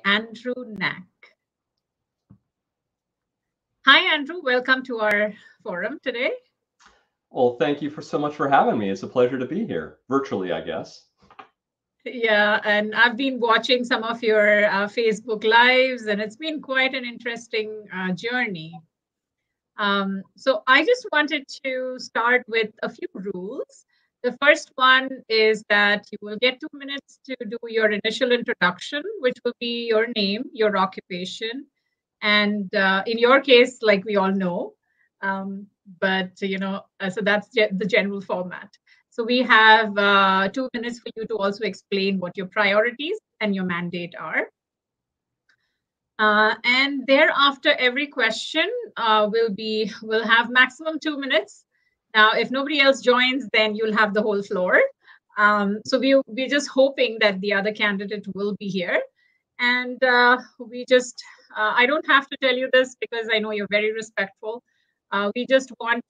Andrew Knack. Hi, Andrew. Welcome to our forum today. Well, thank you so much for having me. It's a pleasure to be here, virtually, I guess. Yeah, and I've been watching some of your Facebook Lives, and it's been quite an interesting journey. So I just wanted to start with a few rules. The first one is that you will get 2 minutes to do your initial introduction, which will be your name, your occupation, and in your case, like we all know, but so that's the general format. So we have 2 minutes for you to also explain what your priorities and your mandate are. And thereafter, every question will have maximum 2 minutes. Now, if nobody else joins, then you'll have the whole floor. So we're just hoping that the other candidate will be here. And I don't have to tell you this because I know you're very respectful. We just want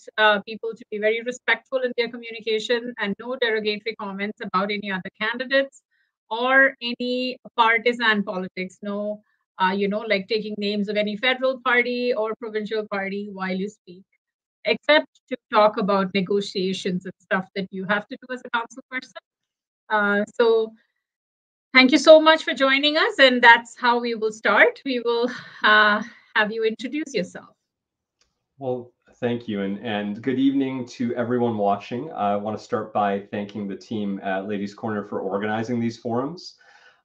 people to be very respectful in their communication and no derogatory comments about any other candidates or any partisan politics. No, like taking names of any federal party or provincial party while you speak, except to talk about negotiations and stuff that you have to do as a council person. So thank you so much for joining us, and that's how we will start. We will have you introduce yourself. Well, thank you, and good evening to everyone watching. I want to start by thanking the team at Ladies Corner for organizing these forums.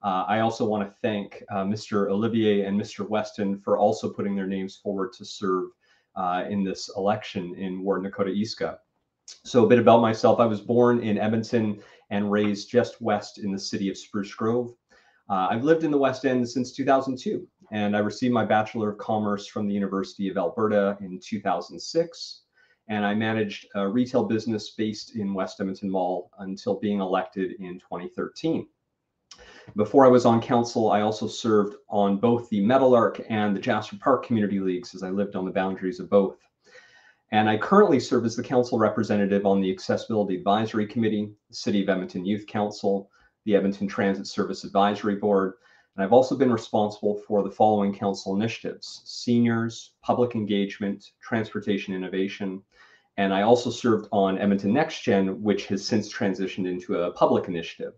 I also want to thank Mr. Olivier and Mr. Weston for also putting their names forward to serve in this election in Ward Nakota Isga. So a bit about myself. I was born in Edmonton and raised just west in the city of Spruce Grove. I've lived in the West End since 2002, and I received my Bachelor of Commerce from the University of Alberta in 2006. And I managed a retail business based in West Edmonton Mall until being elected in 2013. Before I was on council, I also served on both the Meadowlark and the Jasper Park Community Leagues, as I lived on the boundaries of both. And I currently serve as the council representative on the Accessibility Advisory Committee, the City of Edmonton Youth Council, the Edmonton Transit Service Advisory Board, and I've also been responsible for the following council initiatives: seniors, public engagement, transportation innovation, and I also served on Edmonton Next Gen, which has since transitioned into a public initiative.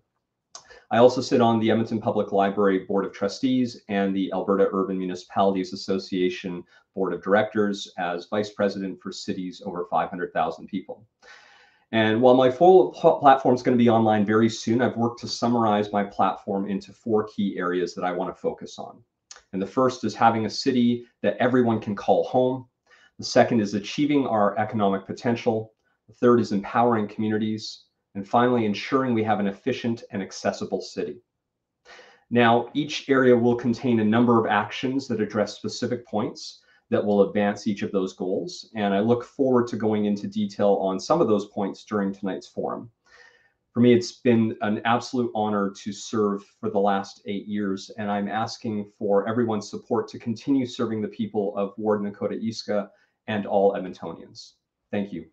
I also sit on the Edmonton Public Library Board of Trustees and the Alberta Urban Municipalities Association Board of Directors as Vice President for cities over 500,000 people. And while my full platform is going to be online very soon, I've worked to summarize my platform into 4 key areas that I want to focus on. And the first is having a city that everyone can call home. The second is achieving our economic potential. The third is empowering communities. And finally, ensuring we have an efficient and accessible city. Now, each area will contain a number of actions that address specific points that will advance each of those goals. And I look forward to going into detail on some of those points during tonight's forum. For me, it's been an absolute honor to serve for the last 8 years, and I'm asking for everyone's support to continue serving the people of Ward Nakota Isga and all Edmontonians. Thank you.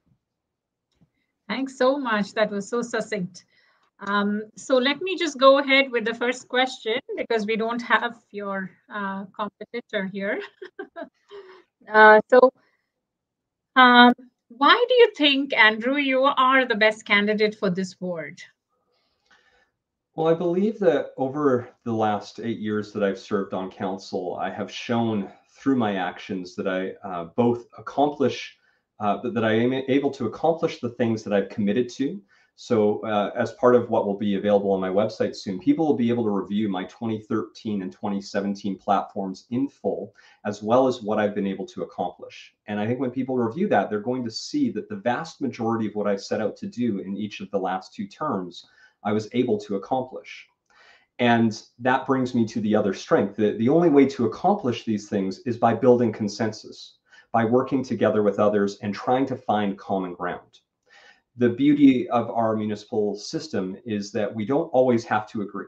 Thanks so much. That was so succinct. So let me just go ahead with the first question because we don't have your competitor here. Why do you think, Andrew, you are the best candidate for this ward? Well, I believe that over the last 8 years that I've served on council, I have shown through my actions that I both accomplish that I am able to accomplish the things that I've committed to. So as part of what will be available on my website soon, people will be able to review my 2013 and 2017 platforms in full, as well as what I've been able to accomplish. And I think when people review that, they're going to see that the vast majority of what I set out to do in each of the last 2 terms, I was able to accomplish. And that brings me to the other strength. The only way to accomplish these things is by building consensus, by working together with others and trying to find common ground. The beauty of our municipal system is that we don't always have to agree,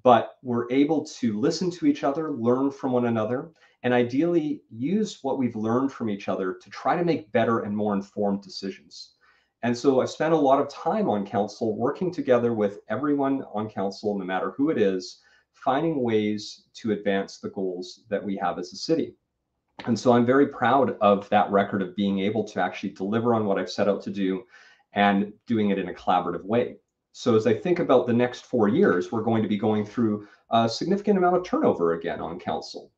but we're able to listen to each other, learn from one another, and ideally use what we've learned from each other to try to make better and more informed decisions. And so I've spent a lot of time on council working together with everyone on council, no matter who it is, finding ways to advance the goals that we have as a city. And so I'm very proud of that record of being able to actually deliver on what I've set out to do and doing it in a collaborative way. So as I think about the next 4 years, we're going to be going through a significant amount of turnover again on council.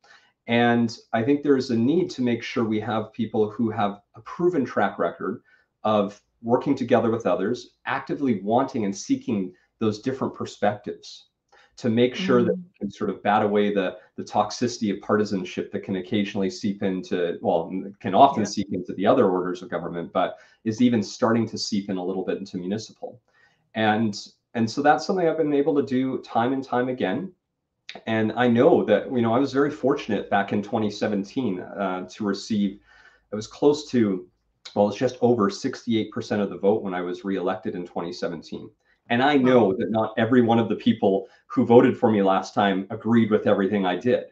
And I think there's a need to make sure we have people who have a proven track record of working together with others, actively wanting and seeking those different perspectives to make sure that we can sort of bat away the toxicity of partisanship that can occasionally seep into, well, can often seep into the other orders of government, but is even starting to seep in a little bit into municipal. And so that's something I've been able to do time and time again. And I know that, I was very fortunate back in 2017 to receive, it was close to, well, it's just over 68% of the vote when I was reelected in 2017. And I know that not every one of the people who voted for me last time agreed with everything I did.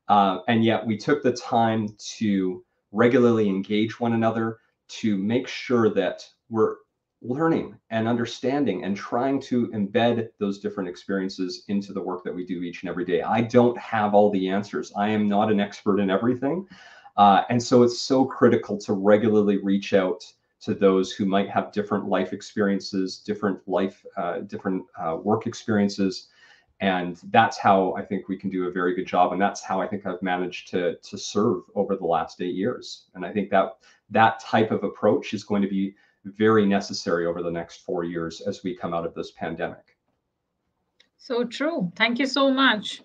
And yet we took the time to regularly engage one another to make sure that we're learning and understanding and trying to embed those different experiences into the work that we do each and every day. I don't have all the answers. I am not an expert in everything. And so it's so critical to regularly reach out to those who might have different life experiences, different work experiences. And that's how I think we can do a very good job. And that's how I think I've managed to serve over the last 8 years. And I think that type of approach is going to be very necessary over the next 4 years as we come out of this pandemic. So true. Thank you so much.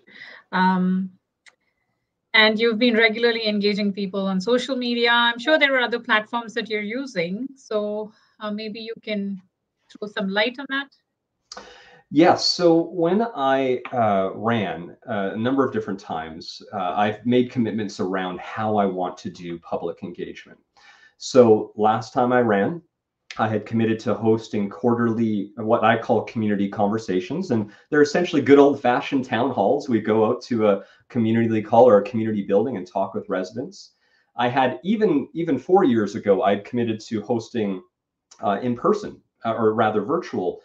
And you've been regularly engaging people on social media. I'm sure there are other platforms that you're using. So maybe you can throw some light on that. Yes. So when I ran a number of different times, I've made commitments around how I want to do public engagement. So last time I ran, I had committed to hosting quarterly, what I call community conversations. And they're essentially good old fashioned town halls. We go out to a community league hall or a community building and talk with residents. I had even 4 years ago, I'd committed to hosting in person or rather virtual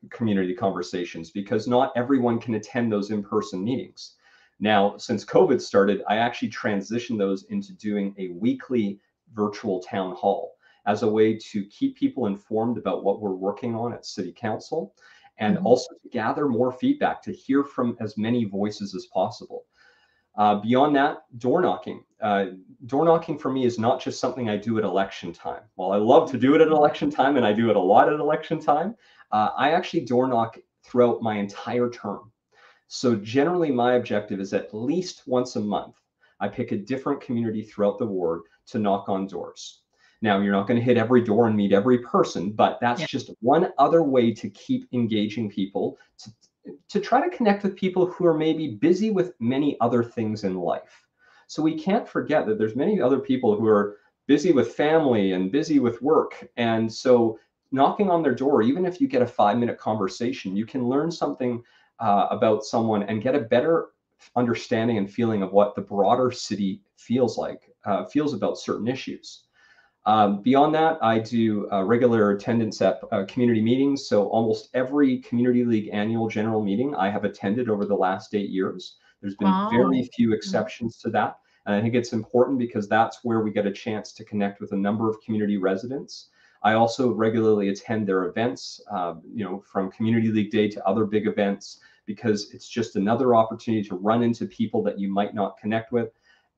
community conversations, because not everyone can attend those in-person meetings. Now, since COVID started, I actually transitioned those into doing a weekly virtual town hall as a way to keep people informed about what we're working on at City Council, and also to gather more feedback, to hear from as many voices as possible. Beyond that, door knocking. Door knocking for me is not just something I do at election time. While I love to do it at election time, and I do it a lot at election time, I actually door knock throughout my entire term. So generally my objective is at least once a month, I pick a different community throughout the ward to knock on doors. Now, you're not going to hit every door and meet every person, but that's just one other way to keep engaging people, to try to connect with people who are maybe busy with many other things in life. So we can't forget that there's many other people who are busy with family and busy with work. And so knocking on their door, even if you get a 5-minute conversation, you can learn something about someone and get a better understanding and feeling of what the broader city feels about certain issues. Beyond that, I do regular attendance at community meetings. So almost every Community League annual general meeting I have attended over the last 8 years. There's been very few exceptions to that. And I think it's important because that's where we get a chance to connect with a number of community residents. I also regularly attend their events, from Community League Day to other big events, because it's just another opportunity to run into people that you might not connect with.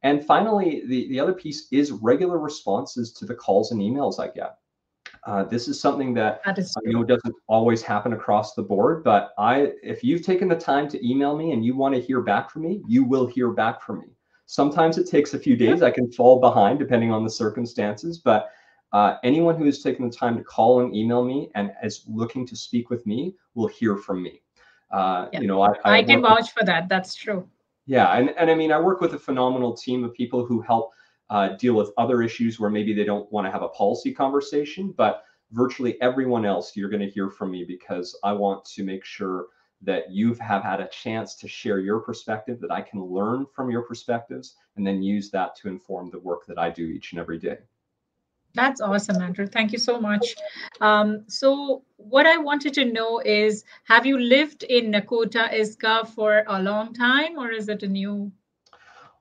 And finally, the other piece is regular responses to the calls and emails I get. This is something that I know doesn't always happen across the board, but if you've taken the time to email me and you want to hear back from me, you will hear back from me. Sometimes it takes a few days. I can fall behind depending on the circumstances, but anyone who has taken the time to call and email me and is looking to speak with me will hear from me. I can vouch for that. That's true. Yeah, and I mean, I work with a phenomenal team of people who help deal with other issues where maybe they don't want to have a policy conversation, but virtually everyone else, you're going to hear from me, because I want to make sure that you have had a chance to share your perspective, that I can learn from your perspectives, and then use that to inform the work that I do each and every day. That's awesome, Andrew. Thank you so much. So what I wanted to know is, have you lived in Nakota Isga for a long time, or is it a new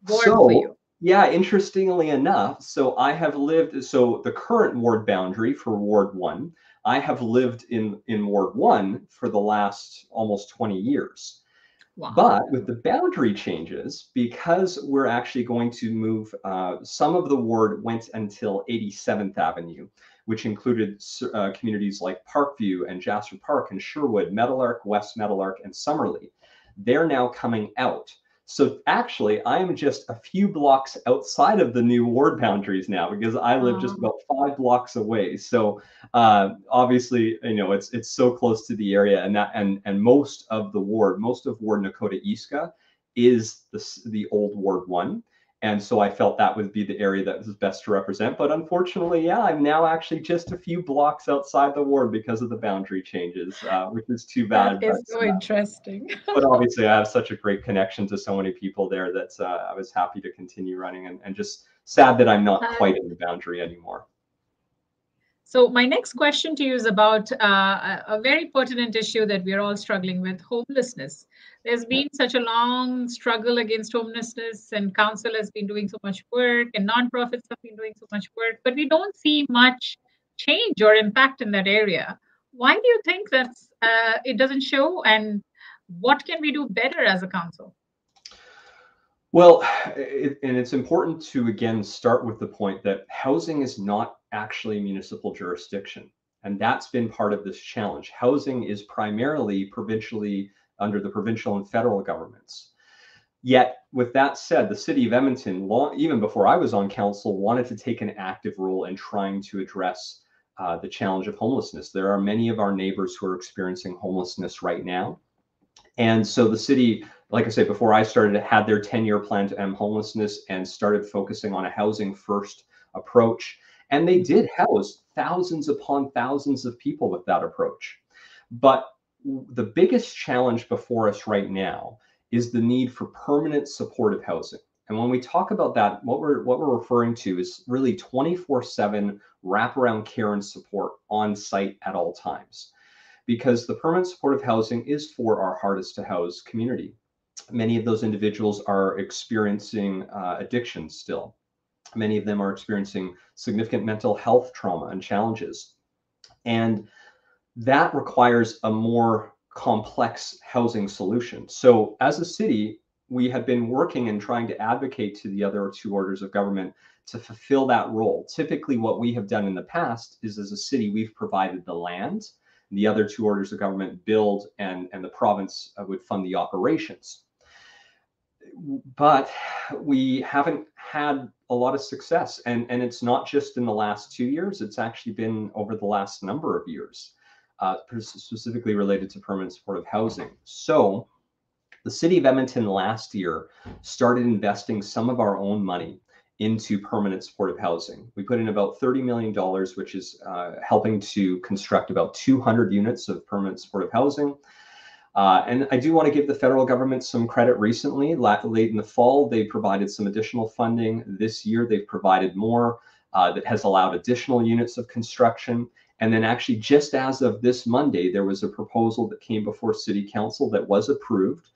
ward for So, you? yeah, interestingly enough, so I have lived, so the current ward boundary for Ward 1, I have lived in Ward 1 for the last almost 20 years. Wow. But with the boundary changes, because we're actually going to move, some of the ward went until 87th Avenue, which included communities like Parkview and Jasper Park and Sherwood, Meadowlark, West Meadowlark, and Summerlee. They're now coming out. So actually, I am just a few blocks outside of the new ward boundaries now because I live just about 5 blocks away. So obviously, it's so close to the area, and most of the ward, most of Ward Nakota Isga is the old Ward 1. And so I felt that would be the area that was best to represent. But unfortunately, yeah, I'm now actually just a few blocks outside the ward because of the boundary changes, which is too That bad. is so interesting. But obviously, I have such a great connection to so many people there that I was happy to continue running, and just sad that I'm not Uh, quite in the boundary anymore. So my next question to you is about a very pertinent issue that we're all struggling with: homelessness. There's Yeah. been such a long struggle against homelessness, and council has been doing so much work, and nonprofits have been doing so much work, but we don't see much change or impact in that area. Why do you think that's it doesn't show, and what can we do better as a council? Well, and it's important to again start with the point that housing is not actually municipal jurisdiction. And that's been part of this challenge. Housing is primarily provincially under the provincial and federal governments. Yet, with that said, the city of Edmonton, even before I was on council, wanted to take an active role in trying to address the challenge of homelessness. There are many of our neighbors who are experiencing homelessness right now. And so the city, like I said, before I started, had their 10-year plan to end homelessness and started focusing on a housing first approach. And they did house thousands upon thousands of people with that approach. But the biggest challenge before us right now is the need for permanent supportive housing. And when we talk about that, what we're referring to is really 24/7 wraparound care and support on site at all times, because the permanent supportive housing is for our hardest to house community. Many of those individuals are experiencing addiction still. Many of them are experiencing significant mental health trauma and challenges. And that requires a more complex housing solution. So as a city, we have been working and trying to advocate to the other two orders of government to fulfill that role. Typically, what we have done in the past is, as a city, we've provided the land. The other two orders of government build, and the province would fund the operations. But we haven't had a lot of success. And it's not just in the last 2 years, it's actually been over the last number of years, specifically related to permanent supportive housing. So the city of Edmonton last year started investing some of our own money into permanent supportive housing. We put in about $30 million, which is helping to construct about 200 units of permanent supportive housing. And I do want to give the federal government some credit. Recently, late in the fall, they provided some additional funding. This year, they've provided more that has allowed additional units of construction. And then actually, just as of this Monday, there was a proposal that came before City Council that was approved,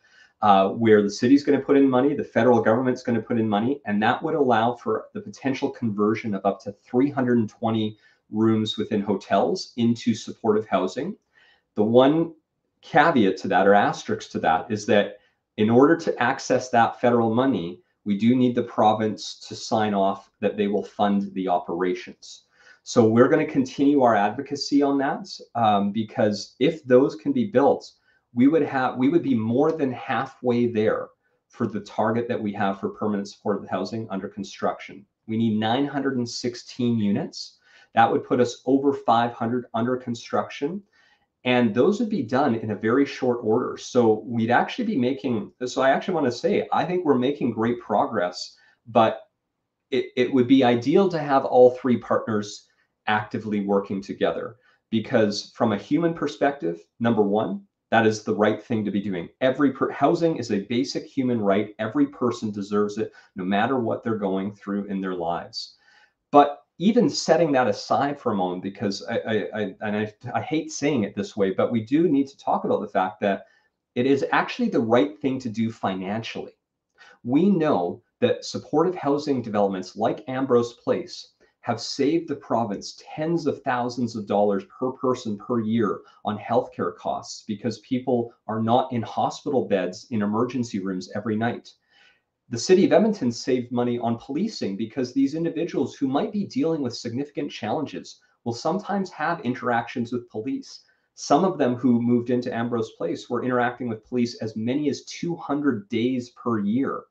where the city's going to put in money, the federal government's going to put in money, and that would allow for the potential conversion of up to 320 rooms within hotels into supportive housing. The one caveat to that, or asterisk to that, is that in order to access that federal money, we do need the province to sign off that they will fund the operations. So we're going to continue our advocacy on that, because if those can be built, we would be more than halfway there for the target that we have for permanent supportive housing under construction. We need 916 units. That would put us over 500 under construction. And those would be done in a very short order. So we'd actually be making, so I actually want to say, I think we're making great progress, but it would be ideal to have all three partners actively working together, because from a human perspective, number one, that is the right thing to be doing. Housing is a basic human right. Every person deserves it, no matter what they're going through in their lives. But even setting that aside for a moment, because I hate saying it this way, but we do need to talk about the fact that it is actually the right thing to do financially. We know that supportive housing developments like Ambrose Place have saved the province tens of thousands of dollars per person per year on healthcare costs because people are not in hospital beds in emergency rooms every night. The city of Edmonton saved money on policing because these individuals who might be dealing with significant challenges will sometimes have interactions with police. Some of them who moved into Ambrose Place were interacting with police as many as 200 days per year.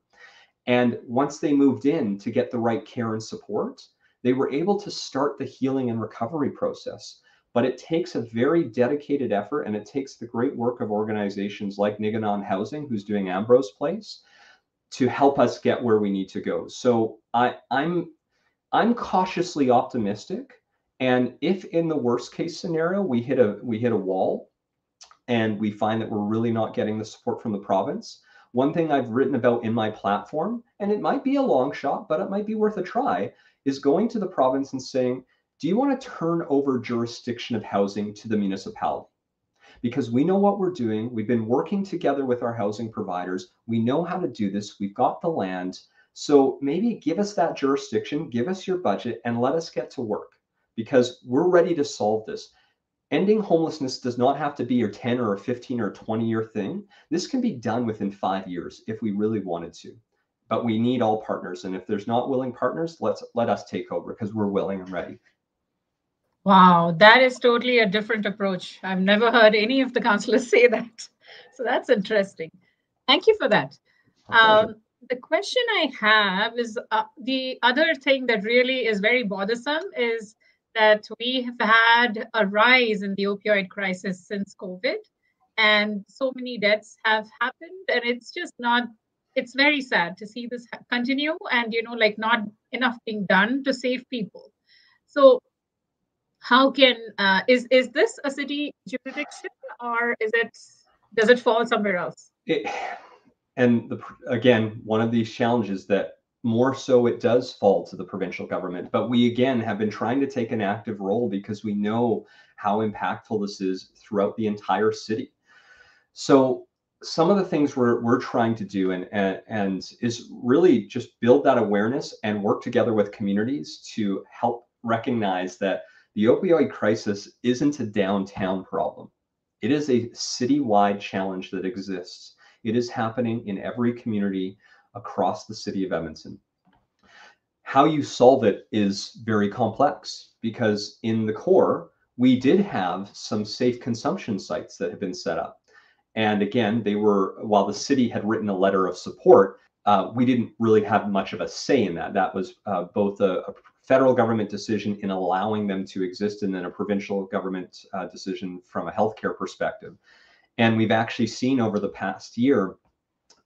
And once they moved in to get the right care and support, they were able to start the healing and recovery process. But it takes a very dedicated effort, and it takes the great work of organizations like Niganon Housing, who's doing Ambrose Place, to help us get where we need to go. So I'm cautiously optimistic. And if in the worst case scenario we hit a wall and we find that we're really not getting the support from the province, one thing I've written about in my platform, and it might be a long shot, but it might be worth a try, is going to the province and saying, do you want to turn over jurisdiction of housing to the municipality? Because we know what we're doing. We've been working together with our housing providers. We know how to do this. We've got the land. So maybe give us that jurisdiction, give us your budget, and let us get to work, because we're ready to solve this. Ending homelessness does not have to be a 10 or a 15 or 20-year thing. This can be done within 5 years if we really wanted to. But we need all partners. And if there's not willing partners, let us take over, because we're willing and ready. Wow, that is totally a different approach. I've never heard any of the councillors say that. So that's interesting. Thank you for that. The question I have is the other thing that really is very bothersome is that we have had a rise in the opioid crisis since COVID, and so many deaths have happened, and it's just not, it's very sad to see this continue, and like not enough being done to save people. So how can is this a city jurisdiction, or does it fall somewhere else? Again, one of these challenges that more so it does fall to the provincial government, but we again have been trying to take an active role because we know how impactful this is throughout the entire city. So some of the things we're trying to do and is really just build that awareness and work together with communities to help recognize that the opioid crisis isn't a downtown problem. It is a citywide challenge that exists. It is happening in every community across the city of Edmonton. How you solve it is very complex, because in the core, we did have some safe consumption sites that have been set up. And again, they were, while the city had written a letter of support, we didn't really have much of a say in that. That was both a federal government decision in allowing them to exist, and then a provincial government decision from a healthcare perspective. And we've actually seen over the past year,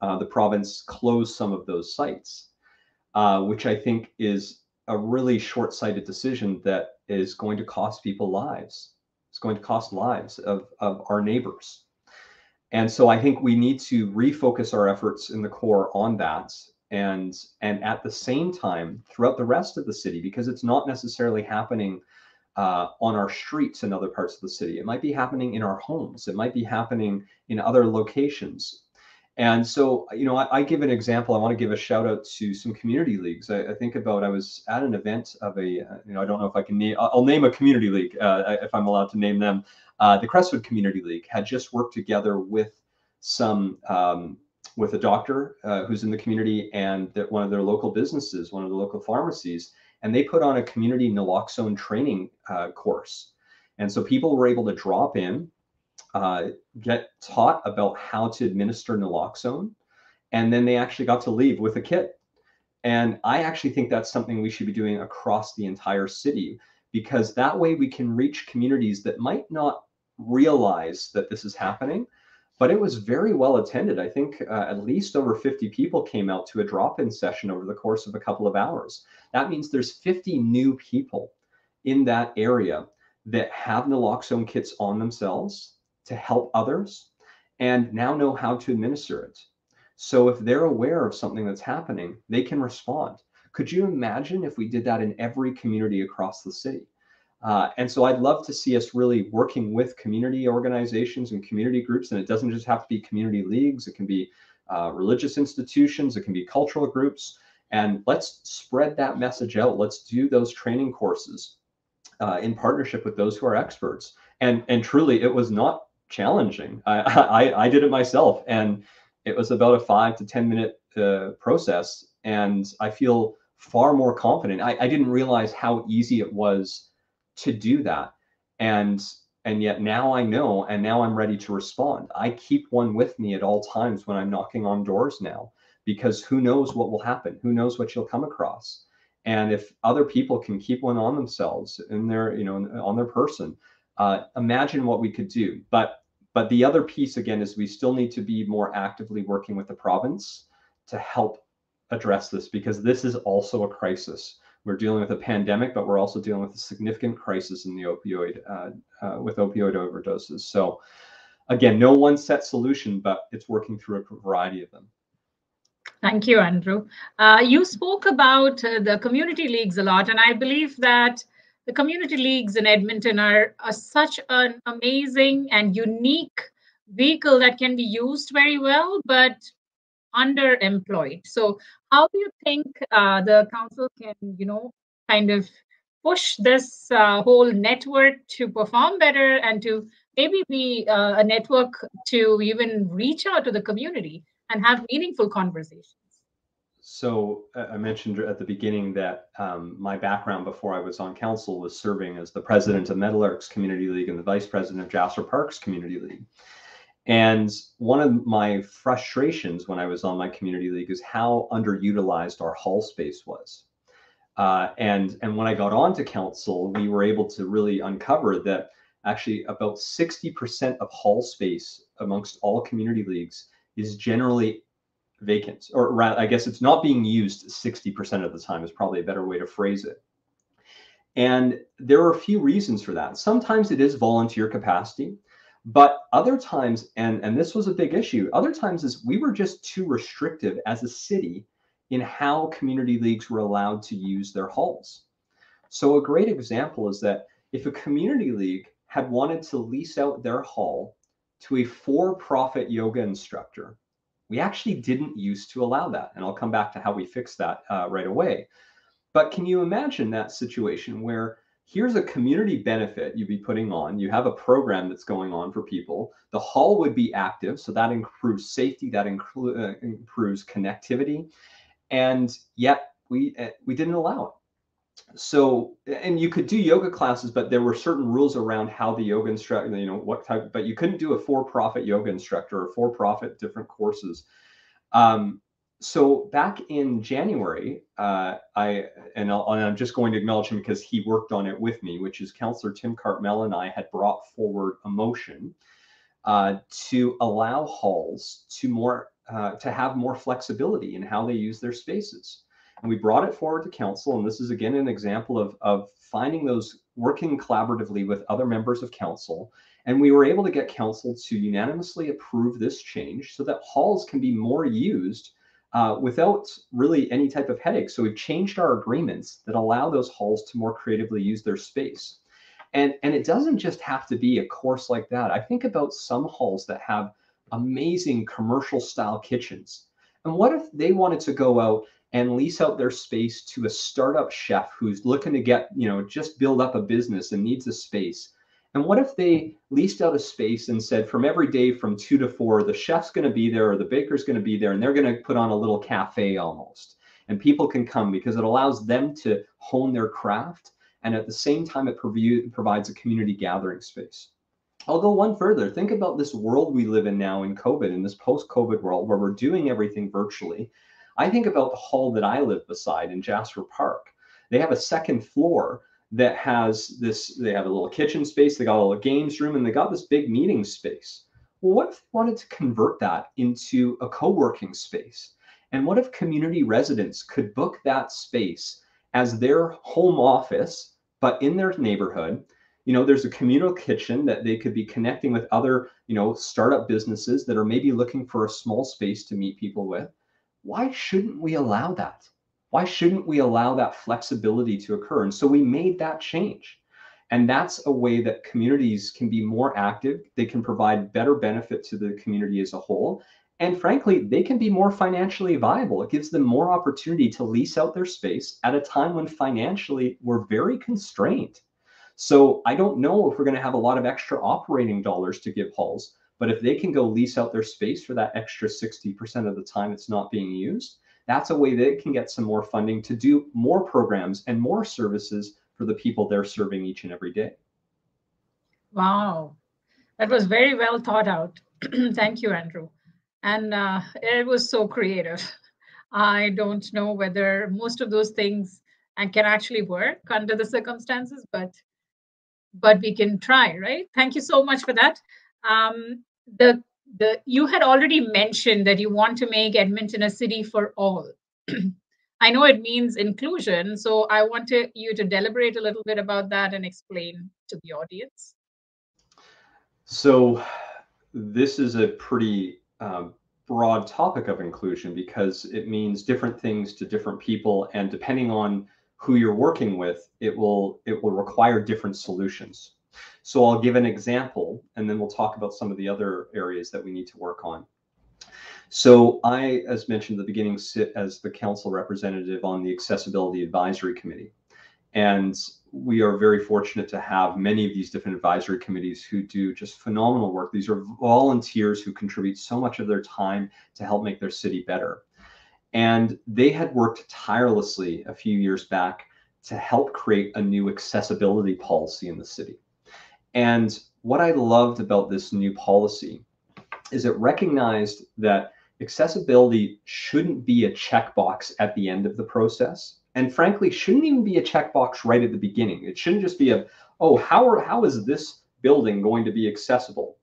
the province close some of those sites, which I think is a really short-sighted decision that is going to cost people lives. It's going to cost lives of our neighbors. And so I think we need to refocus our efforts in the core on that, and at the same time throughout the rest of the city, because it's not necessarily happening on our streets in other parts of the city. It might be happening in our homes. It might be happening in other locations. And so, I give an example. I want to give a shout out to some community leagues. I think about, I was at an event of I don't know if I can name, I'll name a community league if I'm allowed to name them. The Crestwood Community League had just worked together with with a doctor who's in the community, and one of their local businesses, one of the local pharmacies, and they put on a community naloxone training course. And so people were able to drop in, get taught about how to administer naloxone, and then they actually got to leave with a kit. And I actually think that's something we should be doing across the entire city, because that way we can reach communities that might not realize that this is happening. But it was very well attended. I think at least over 50 people came out to a drop-in session over the course of a couple of hours. That means there's 50 new people in that area that have naloxone kits on themselves to help others, and now know how to administer it. So if they're aware of something that's happening, they can respond. Could you imagine if we did that in every community across the city? And so I'd love to see us really working with community organizations and community groups. And it doesn't just have to be community leagues. It can be religious institutions. It can be cultural groups. And let's spread that message out. Let's do those training courses in partnership with those who are experts. And truly, it was not challenging. I did it myself. And it was about a 5 to 10 minute process. And I feel far more confident. I didn't realize how easy it was to do that, and yet now I know, and now I'm ready to respond. I keep one with me at all times when I'm knocking on doors now, because who knows what will happen? Who knows what you'll come across? And if other people can keep one on themselves, in their, on their person, imagine what we could do. But the other piece again is we still need to be more actively working with the province to help address this, because this is also a crisis. We're dealing with a pandemic, but we're also dealing with a significant crisis in the with opioid overdoses. So again, no one set solution, but it's working through a variety of them. Thank you, Andrew. You spoke about the community leagues a lot, and I believe that the community leagues in Edmonton are such an amazing and unique vehicle that can be used very well, but underemployed. So how do you think the council can, kind of push this whole network to perform better and to maybe be a network to even reach out to the community and have meaningful conversations? So I mentioned at the beginning that my background before I was on council was serving as the president of Meadowlarks Community League and the vice president of Jasper Parks Community League. And one of my frustrations when I was on my community league is how underutilized our hall space was. And when I got onto council, we were able to really uncover that actually about 60% of hall space amongst all community leagues is generally vacant, or rather, I guess it's not being used 60% of the time is probably a better way to phrase it. And there are a few reasons for that. Sometimes it is volunteer capacity. But other times, and this was a big issue, other times is we were just too restrictive as a city in how community leagues were allowed to use their halls. So a great example is that if a community league had wanted to lease out their hall to a for-profit yoga instructor, we actually didn't used to allow that. And I'll come back to how we fixed that right away. But can you imagine that situation where here's a community benefit you'd be putting on. You have a program that's going on for people. The hall would be active, so that improves safety, that improves connectivity, and yet we didn't allow it. So, and you could do yoga classes, but there were certain rules around how the yoga instructor, what type, but you couldn't do a for-profit yoga instructor or for-profit different courses. So back in January, I'm just going to acknowledge him because he worked on it with me, which is Councillor Tim Cartmel and I had brought forward a motion to allow halls to have more flexibility in how they use their spaces. And we brought it forward to council, and this is again an example of finding those, working collaboratively with other members of council. And we were able to get council to unanimously approve this change so that halls can be more used without really any type of headache. So we've changed our agreements that allow those halls to more creatively use their space. And it doesn't just have to be a course like that. I think about some halls that have amazing commercial style kitchens. And what if they wanted to go out and lease out their space to a startup chef who's looking to get, just build up a business and needs a space? And what if they leased out a space and said from every day from 2 to 4, the chef's going to be there or the baker's going to be there, and they're going to put on a little cafe almost. And people can come because it allows them to hone their craft. And at the same time, it provides a community gathering space. I'll go one further. Think about this world we live in now in COVID, in this post-COVID world where we're doing everything virtually. I think about the hall that I live beside in Jasper Park. They have a second floor that has this, they have a little kitchen space, they got a little games room, and they got this big meeting space. Well, what if we wanted to convert that into a co-working space? And what if community residents could book that space as their home office, but in their neighborhood? There's a communal kitchen that they could be connecting with other, startup businesses that are maybe looking for a small space to meet people with. Why shouldn't we allow that? Why shouldn't we allow that flexibility to occur? And so we made that change. And that's a way that communities can be more active. They can provide better benefit to the community as a whole. And frankly, they can be more financially viable. It gives them more opportunity to lease out their space at a time when financially we're very constrained. So I don't know if we're going to have a lot of extra operating dollars to give halls, but if they can go lease out their space for that extra 60% of the time it's not being used, that's a way they can get some more funding to do more programs and more services for the people they're serving each and every day. Wow, that was very well thought out. Thank you, Andrew. And it was so creative. I don't know whether most of those things can actually work under the circumstances, but we can try, right? Thank you so much for that. The you had already mentioned that you want to make Edmonton a city for all. I know it means inclusion, so I want you to deliberate a little bit about that and explain to the audience. So this is a pretty broad topic of inclusion because it means different things to different people, and depending on who you're working with, it will require different solutions. So I'll give an example, and then we'll talk about some of the other areas that we need to work on. So I, as mentioned at the beginning, sit as the council representative on the Accessibility Advisory Committee. And we are very fortunate to have many of these different advisory committees who do just phenomenal work. These are volunteers who contribute so much of their time to help make their city better. And they had worked tirelessly a few years back to help create a new accessibility policy in the city. And what I loved about this new policy is it recognized that accessibility shouldn't be a checkbox at the end of the process. And frankly, shouldn't even be a checkbox right at the beginning. It shouldn't just be a, oh, how is this building going to be accessible?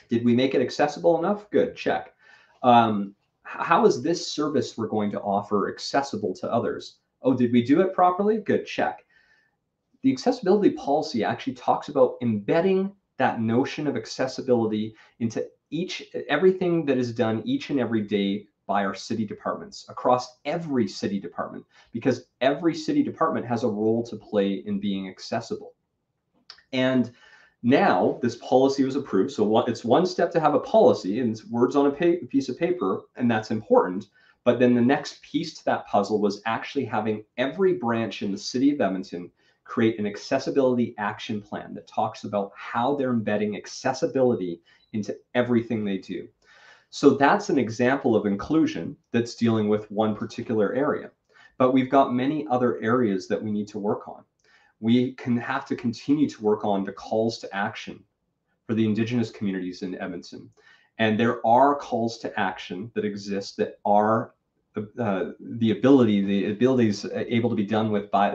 Did we make it accessible enough? Good, check. How is this service we're going to offer accessible to others? Oh, did we do it properly? Good, check. The accessibility policy actually talks about embedding that notion of accessibility into everything that is done each and every day by our city departments, across every city department, because every city department has a role to play in being accessible. And now this policy was approved. So it's one step to have a policy, and it's words on a piece of paper, and that's important. But then the next piece to that puzzle was actually having every branch in the city of Edmonton create an accessibility action plan that talks about how they're embedding accessibility into everything they do. So that's an example of inclusion that's dealing with one particular area. But we've got many other areas that we need to work on. We have to continue to work on the calls to action for the Indigenous communities in Edmonton. And there are calls to action that exist that are the abilities able to be dealt with by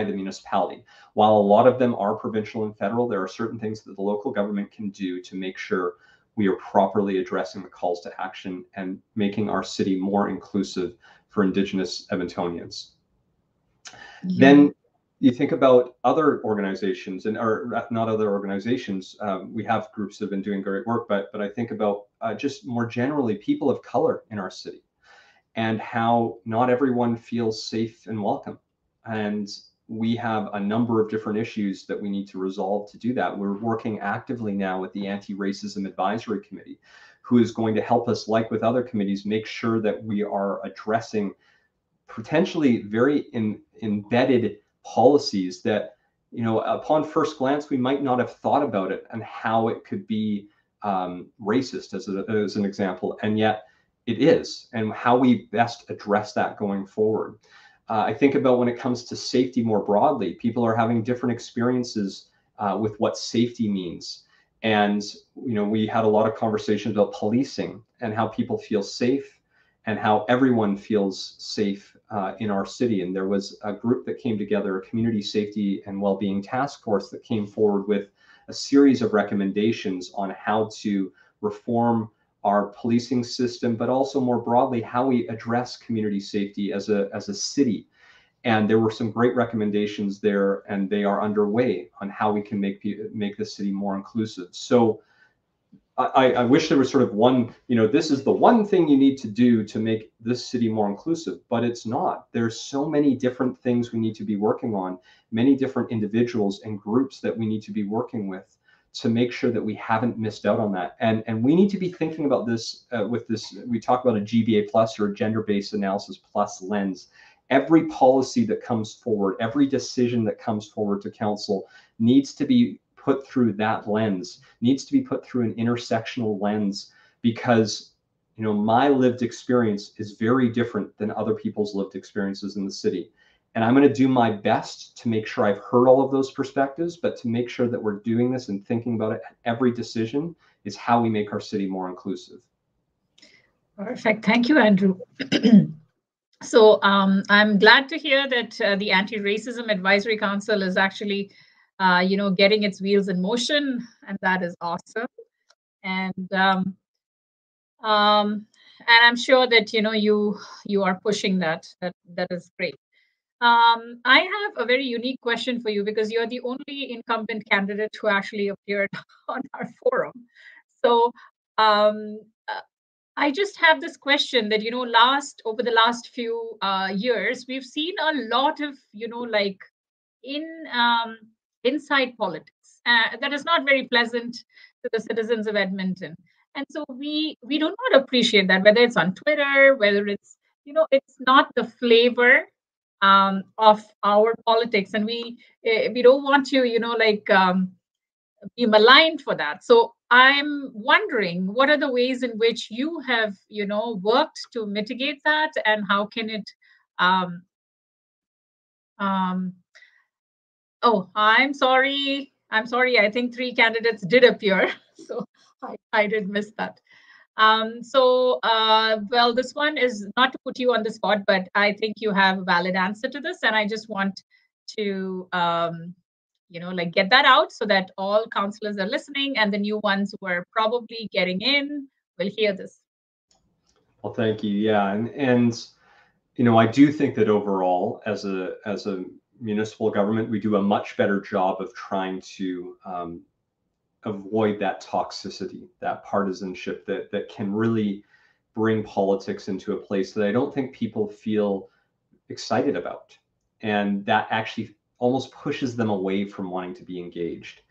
the municipality. While a lot of them are provincial and federal, there are certain things that the local government can do to make sure we are properly addressing the calls to action and making our city more inclusive for Indigenous Edmontonians. Yeah. Then you think about other organizations, or not other organizations. We have groups that have been doing great work, but I think about just more generally people of color in our city, and how not everyone feels safe and welcome. And we have a number of different issues that we need to resolve to do that. We're working actively now with the Anti-Racism Advisory Committee, who is going to help us, like with other committees, make sure that we are addressing potentially very embedded policies that, you know, upon first glance, we might not have thought about it and how it could be racist as an example. And yet, it is, and how we best address that going forward. I think about when it comes to safety more broadly, people are having different experiences with what safety means. And, you know, we had a lot of conversations about policing and how people feel safe and how everyone feels safe in our city. And there was a group that came together, a community safety and well-being task force that came forward with a series of recommendations on how to reform our policing system, but also more broadly, how we address community safety as a city. And there were some great recommendations there, and they are underway on how we can make the city more inclusive. So I wish there was sort of one, this is the one thing you need to do to make this city more inclusive, but it's not. There's so many different things we need to be working on, many different individuals and groups that we need to be working with to make sure that we haven't missed out on that. And we need to be thinking about this with this, we talk about a GBA plus or a gender-based analysis plus lens. Every policy that comes forward, every decision that comes forward to council needs to be put through that lens, needs to be put through an intersectional lens, because my lived experience is very different than other people's lived experiences in the city. And I'm going to do my best to make sure I've heard all of those perspectives, but to make sure that we're doing this and thinking about it. Every decision is how we make our city more inclusive. Perfect. Thank you, Andrew. So I'm glad to hear that the Anti-Racism Advisory Council is actually getting its wheels in motion, and that is awesome. And I'm sure that you are pushing that. That is great. I have a very unique question for you, because you're the only incumbent candidate who actually appeared on our forum. So I just have this question that over the last few years, we've seen a lot of inside politics that is not very pleasant to the citizens of Edmonton. And so we do not appreciate that, whether it's on Twitter, whether it's it's not the flavor of our politics, and we don't want to be maligned for that. So I'm wondering, what are the ways in which you have worked to mitigate that, and how can it oh, I'm sorry. I think 3 candidates did appear, so I did miss that. Well, this one is not to put you on the spot, but I think you have a valid answer to this, and I just want to get that out so that all councillors are listening, and the new ones who are probably getting in will hear this. Well, thank you. Yeah, and I do think that overall, as a municipal government, we do a much better job of trying to avoid that toxicity, that partisanship that can really bring politics into a place that I don't think people feel excited about, and that actually almost pushes them away from wanting to be engaged.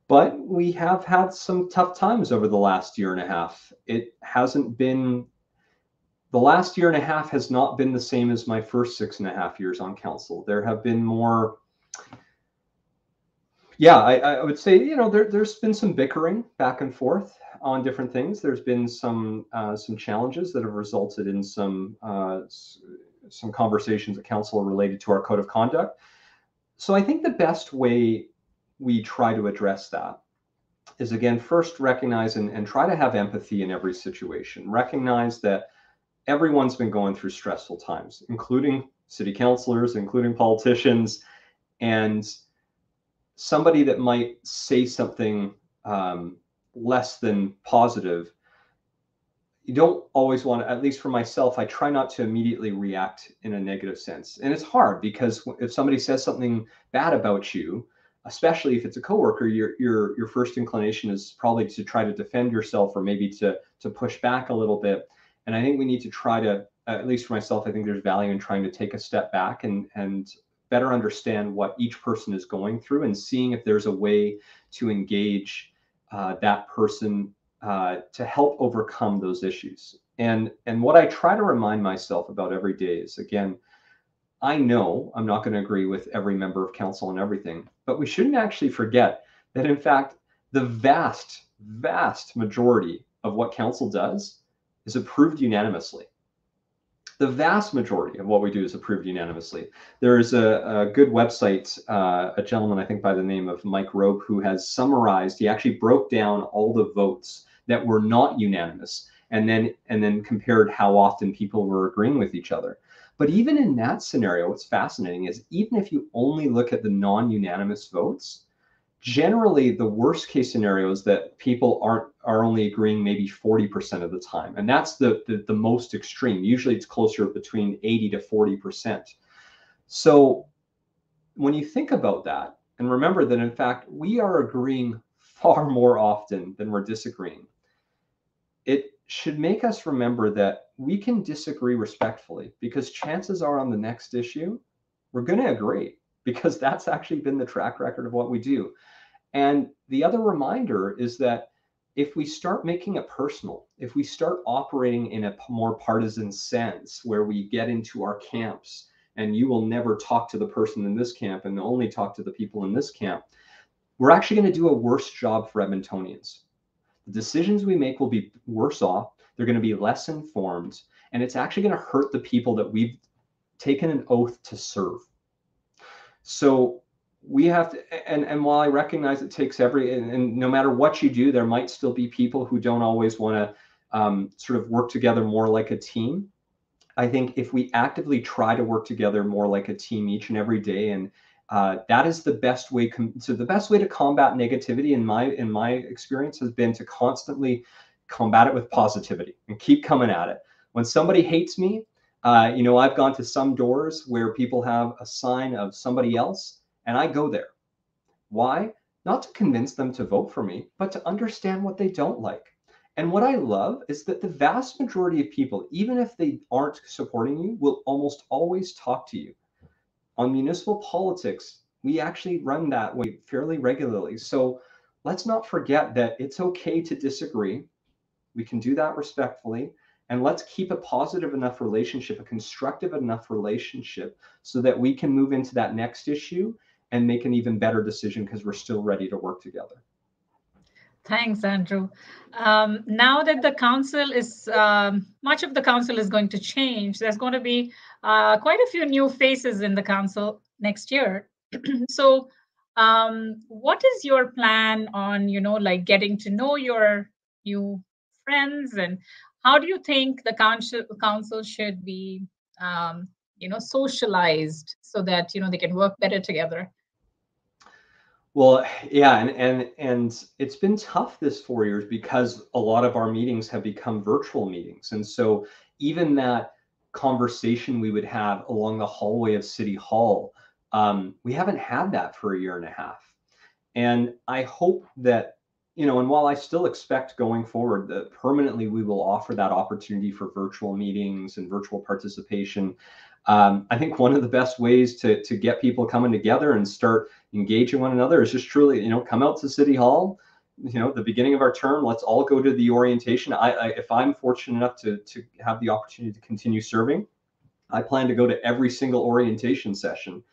But we have had some tough times over the last year and a half. The last year and a half has not been the same as my first 6.5 years on council. There have been more, I would say, there's been some bickering back and forth on different things. There's been some challenges that have resulted in some conversations at council related to our code of conduct. So I think the best way we try to address that is, again, first recognize and try to have empathy in every situation. Recognize that everyone's been going through stressful times, including city councillors, including politicians, and somebody that might say something less than positive. You don't always want to, at least for myself, I try not to immediately react in a negative sense. And it's hard, because if somebody says something bad about you, especially if it's a coworker, your first inclination is probably to try to defend yourself, or maybe to push back a little bit. And I think we need to try to, at least for myself, I think there's value in trying to take a step back and better understand what each person is going through, and seeing if there's a way to engage that person to help overcome those issues. And what I try to remind myself about every day is, again, I know I'm not going to agree with every member of council on everything, but we shouldn't actually forget that, in fact, the vast, vast majority of what council does is approved unanimously. The vast majority of what we do is approved unanimously. There is a good website, a gentleman, I think by the name of Mike Rope, who has summarized, he actually broke down all the votes that were not unanimous, and then compared how often people were agreeing with each other. But even in that scenario, what's fascinating is, even if you only look at the non-unanimous votes, generally the worst case scenario is that people are only agreeing maybe 40% of the time, and that's the most extreme. Usually it's closer between 80 to 40%. So when you think about that, and remember that in fact we are agreeing far more often than we're disagreeing. It should make us remember that we can disagree respectfully, because chances are on the next issue, we're going to agree, because that's actually been the track record of what we do. And the other reminder is that if we start making it personal, if we start operating in a more partisan sense, where we get into our camps and you will never talk to the person in this camp and only talk to the people in this camp, we're actually going to do a worse job for Edmontonians. The decisions we make will be worse off. They're going to be less informed, and it's actually going to hurt the people that we've taken an oath to serve. So we have to, and while I recognize it takes and no matter what you do, there might still be people who don't always want to sort of work together more like a team. I think if we actively try to work together more like a team each and every day, and that is the best way. So the best way to combat negativity, in my experience, has been to constantly combat it with positivity and keep coming at it. When somebody hates me, I've gone to some doors where people have a sign of somebody else, and I go there. Why? Not to convince them to vote for me, but to understand what they don't like. And what I love is that the vast majority of people, even if they aren't supporting you, will almost always talk to you. On municipal politics, we actually run that way fairly regularly. So let's not forget that it's okay to disagree. We can do that respectfully. And let's keep a positive enough relationship, a constructive enough relationship, so that we can move into that next issue and make an even better decision, because we're still ready to work together. Thanks, Andrew. Now that the council is, much of the council is going to change, there's going to be quite a few new faces in the council next year. So what is your plan on, like getting to know your new friends, and how do you think the council should be, socialized so that, they can work better together? Well, yeah, and it's been tough this 4 years, because a lot of our meetings have become virtual meetings. And so even that conversation we would have along the hallway of City Hall, we haven't had that for a year and a half. And I hope that, and while I still expect going forward that permanently we will offer that opportunity for virtual meetings and virtual participation, I think one of the best ways to get people coming together and start engaging one another is just truly, come out to City Hall. The beginning of our term, let's all go to the orientation. If I'm fortunate enough to have the opportunity to continue serving, I plan to go to every single orientation session.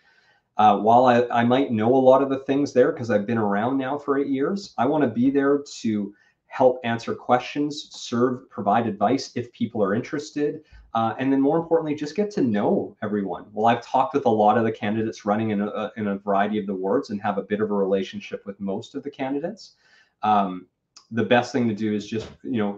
While I might know a lot of the things there, because I've been around now for 8 years, I want to be there to help answer questions, serve, provide advice if people are interested. And then more importantly, just get to know everyone. Well, I've talked with a lot of the candidates running in a variety of the wards and have a bit of a relationship with most of the candidates. The best thing to do is just,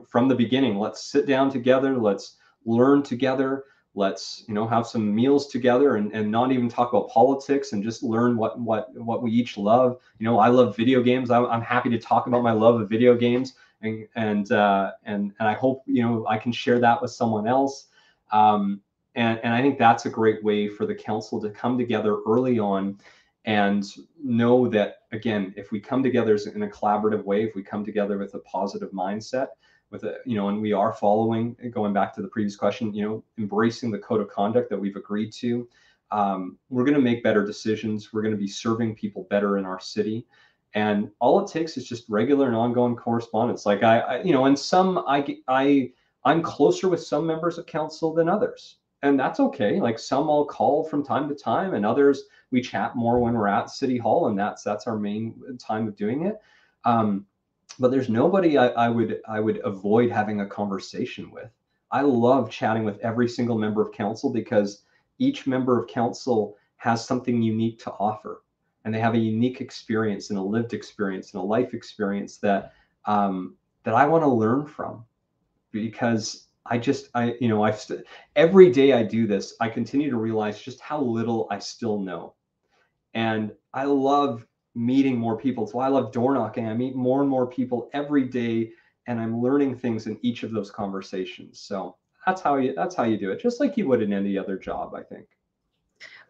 from the beginning, let's sit down together, let's learn together, let's, have some meals together, and not even talk about politics, and just learn what we each love. I love video games. I'm happy to talk about my love of video games, and I hope, I can share that with someone else. And I think that's a great way for the council to come together early on, and know that, again, if we come together in a collaborative way, if we come together with a positive mindset, with a, and we are following, going back to the previous question, embracing the code of conduct that we've agreed to, we're going to make better decisions. We're going to be serving people better in our city. And all it takes is just regular and ongoing correspondence. Like I'm closer with some members of council than others, and that's okay. Like, some I'll call from time to time, and others we chat more when we're at City Hall, and that's our main time of doing it. But there's nobody I would avoid having a conversation with. I love chatting with every single member of council, because each member of council has something unique to offer, and they have a unique experience and a lived experience and a life experience that I want to learn from. Because every day I do this, I continue to realize just how little I still know. And I love meeting more people. So I love door knocking. I meet more and more people every day, and I'm learning things in each of those conversations. So that's how you do it, just like you would in any other job, I think.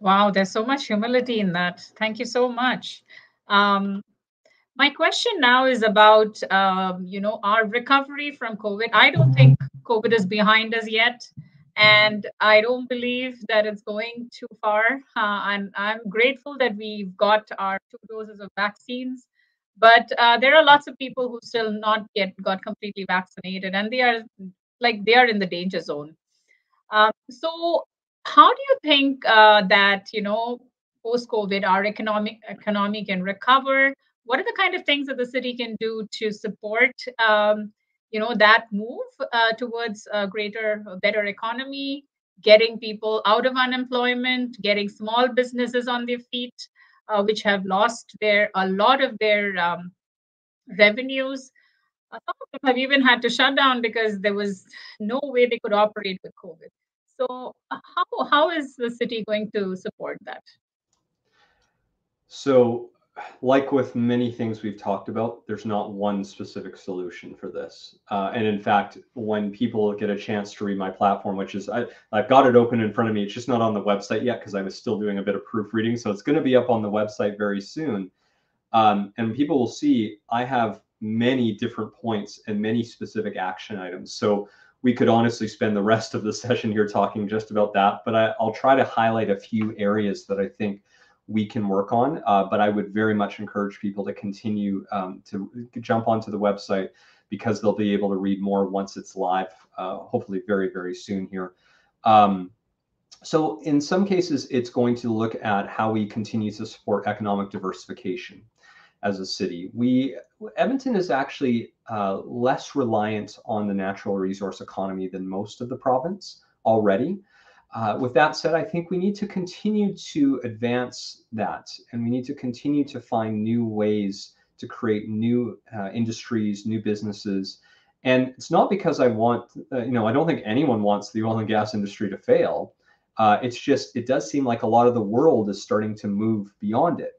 Wow, there's so much humility in that. Thank you so much. My question now is about, our recovery from COVID. I don't think COVID is behind us yet, and I don't believe that it's going too far. And I'm grateful that we've got our 2 doses of vaccines, but there are lots of people who still not yet got completely vaccinated, and they are in the danger zone. So, how do you think that post COVID our economy can recover? What are the kind of things that the city can do to support that move towards a better economy, getting people out of unemployment, getting small businesses on their feet, which have lost a lot of their revenues. Some of them have even had to shut down because there was no way they could operate with COVID. So, how is the city going to support that? So, like with many things we've talked about, there's not one specific solution for this. And in fact, when people get a chance to read my platform, which is I've got it open in front of me, it's just not on the website yet because I was still doing a bit of proofreading. So it's going to be up on the website very soon. And people will see I have many different points and many specific action items. So we could honestly spend the rest of the session here talking just about that, but I'll try to highlight a few areas that I think we can work on. But I would very much encourage people to continue to jump onto the website because they'll be able to read more once it's live, hopefully very, very soon here. So in some cases, it's going to look at how we continue to support economic diversification as a city. Edmonton is actually less reliant on the natural resource economy than most of the province already. With that said, I think we need to continue to advance that, and we need to continue to find new ways to create new industries, new businesses. And it's not because I want, I don't think anyone wants the oil and gas industry to fail. It's just, it does seem like a lot of the world is starting to move beyond it.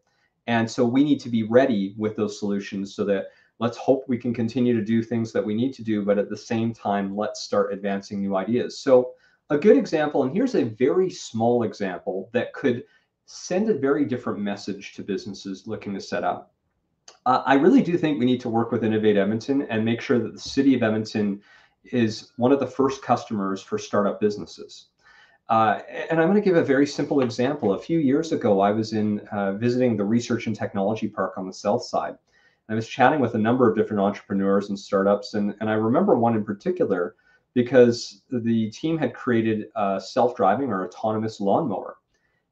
And so we need to be ready with those solutions so that let's hope we can continue to do things that we need to do, but at the same time, let's start advancing new ideas. So a good example, and here's a very small example that could send a very different message to businesses looking to set up. I really do think we need to work with Innovate Edmonton and make sure that the city of Edmonton is one of the first customers for startup businesses. And I'm going to give a very simple example. A few years ago, I was visiting the Research and Technology Park on the south side. I was chatting with a number of different entrepreneurs and startups, and I remember one in particular because the team had created a self-driving or autonomous lawnmower.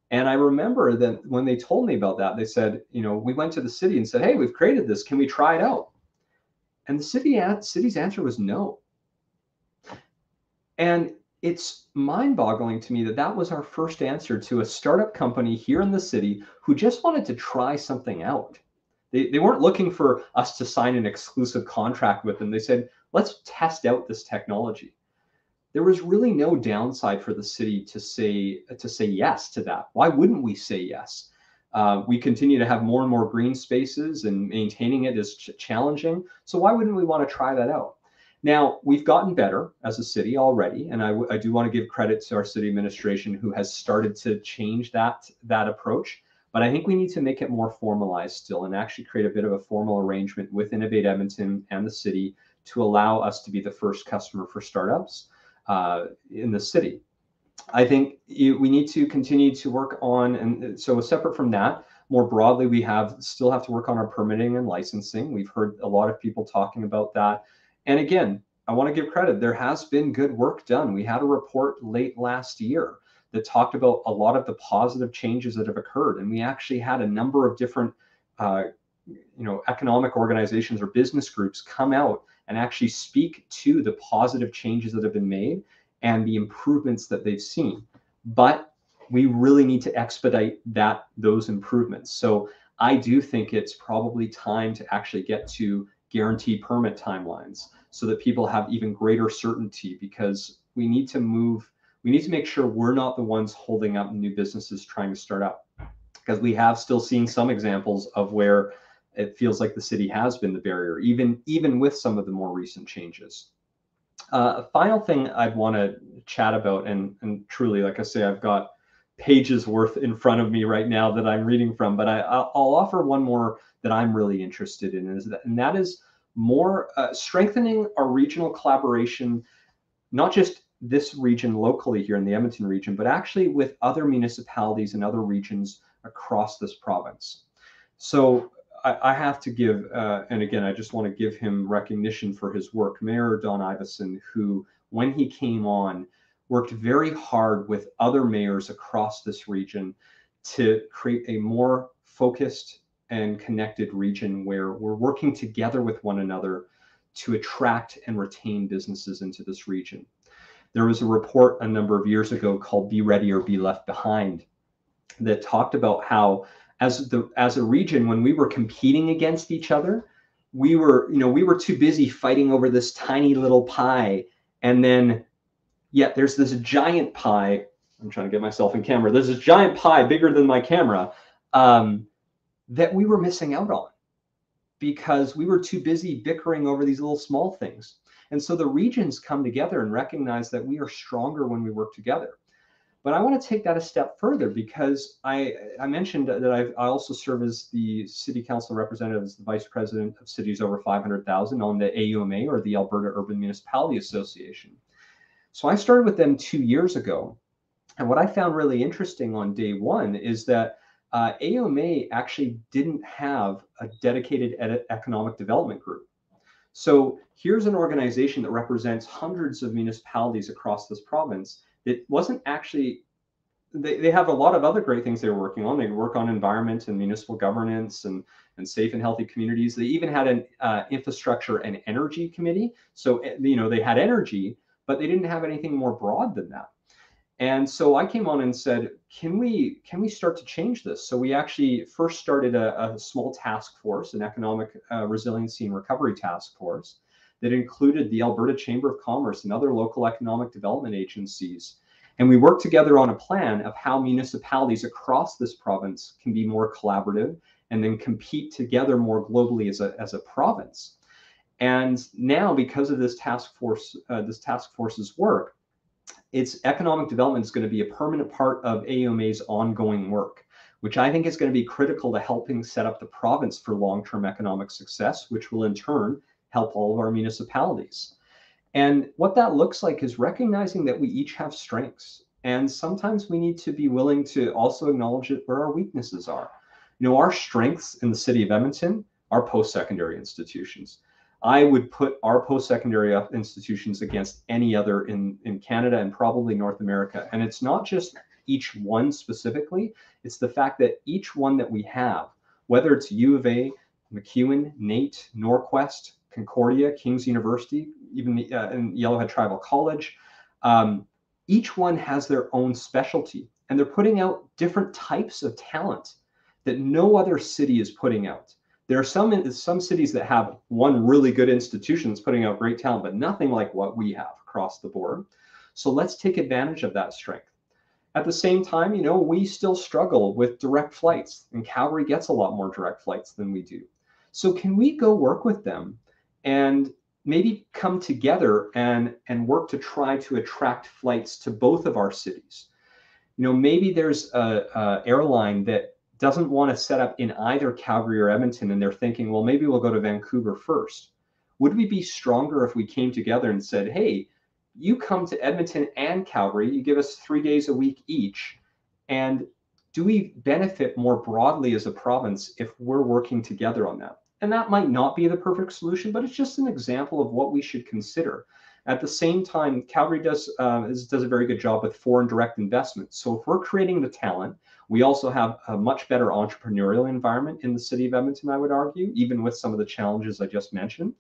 And I remember that when they told me about that, they said, we went to the city and said, hey, we've created this. Can we try it out? And the city's answer was no. And it's mind-boggling to me that that was our first answer to a startup company here in the city who just wanted to try something out. They weren't looking for us to sign an exclusive contract with them. They said, let's test out this technology. There was really no downside for the city to say yes to that. Why wouldn't we say yes? We continue to have more and more green spaces, and maintaining it is challenging. So why wouldn't we want to try that out? Now, we've gotten better as a city already, and I do want to give credit to our city administration who has started to change that approach. But I think we need to make it more formalized still and actually create a bit of a formal arrangement with Innovate Edmonton and the city to allow us to be the first customer for startups in the city. I think we need to continue to work on, and so separate from that, more broadly, we still have to work on our permitting and licensing. We've heard a lot of people talking about that. And again, I want to give credit. There has been good work done. We had a report late last year that talked about a lot of the positive changes that have occurred. And we actually had a number of different economic organizations or business groups come out and actually speak to the positive changes that have been made and the improvements that they've seen. But we really need to expedite those improvements. So I do think it's probably time to actually get to guaranteed permit timelines so that people have even greater certainty, because we need to make sure we're not the ones holding up new businesses trying to start up, because we have still seen some examples of where it feels like the city has been the barrier, even with some of the more recent changes. A final thing I'd want to chat about, and truly, like I say, I've got pages worth in front of me right now that I'm reading from, but I'll offer one more that I'm really interested in, and that is more strengthening our regional collaboration, not just this region locally here in the Edmonton region, but actually with other municipalities and other regions across this province. So I have to give, and again, I just want to give him recognition for his work, Mayor Don Iveson, who, when he came on, worked very hard with other mayors across this region to create a more focused and connected region where we're working together with one another to attract and retain businesses into this region. There was a report a number of years ago called Be Ready or Be Left Behind that talked about how as a region, when we were competing against each other, we were too busy fighting over this tiny little pie, and then yet there's this giant pie. I'm trying to get myself in camera. There's this giant pie bigger than my camera that we were missing out on because we were too busy bickering over these little small things. And so the regions come together and recognize that we are stronger when we work together. But I want to take that a step further because I mentioned that I also serve as the City Council representative, as the Vice President of cities over 500,000 on the AUMA, or the Alberta Urban Municipality Association. So I started with them 2 years ago. And what I found really interesting on day one is that AUMA actually didn't have a dedicated economic development group. So here's an organization that represents hundreds of municipalities across this province. It wasn't actually, they have a lot of other great things they were working on. They work on environment and municipal governance and safe and healthy communities. They even had an infrastructure and energy committee. So, they had energy, but they didn't have anything more broad than that. And so I came on and said, can we start to change this? So we actually first started a small task force, an economic resiliency and recovery task force that included the Alberta Chamber of Commerce and other local economic development agencies. And we worked together on a plan of how municipalities across this province can be more collaborative and then compete together more globally as a province. And now, because of this task force's work, its economic development is going to be a permanent part of AUMA's ongoing work, which I think is going to be critical to helping set up the province for long-term economic success, which will in turn help all of our municipalities. And what that looks like is recognizing that we each have strengths. And sometimes we need to be willing to also acknowledge where our weaknesses are. Our strengths in the city of Edmonton are post-secondary institutions. I would put our post-secondary institutions against any other in Canada and probably North America. And it's not just each one specifically, it's the fact that each one that we have, whether it's U of A, MacEwan, NAIT, Norquest, Concordia, King's University, even in Yellowhead Tribal College, each one has their own specialty, and they're putting out different types of talent that no other city is putting out. There are some cities that have one really good institution that's putting out great talent, but nothing like what we have across the board. So let's take advantage of that strength. At the same time, we still struggle with direct flights, and Calgary gets a lot more direct flights than we do. So can we go work with them and maybe come together and work to try to attract flights to both of our cities? Maybe there's a airline that doesn't want to set up in either Calgary or Edmonton, and they're thinking, well, maybe we'll go to Vancouver first. Would we be stronger if we came together and said, hey, you come to Edmonton and Calgary, you give us 3 days a week each, and do we benefit more broadly as a province if we're working together on that? And that might not be the perfect solution, but it's just an example of what we should consider. At the same time, Calgary does a very good job with foreign direct investment. So if we're creating the talent, we also have a much better entrepreneurial environment in the city of Edmonton, I would argue, even with some of the challenges I just mentioned.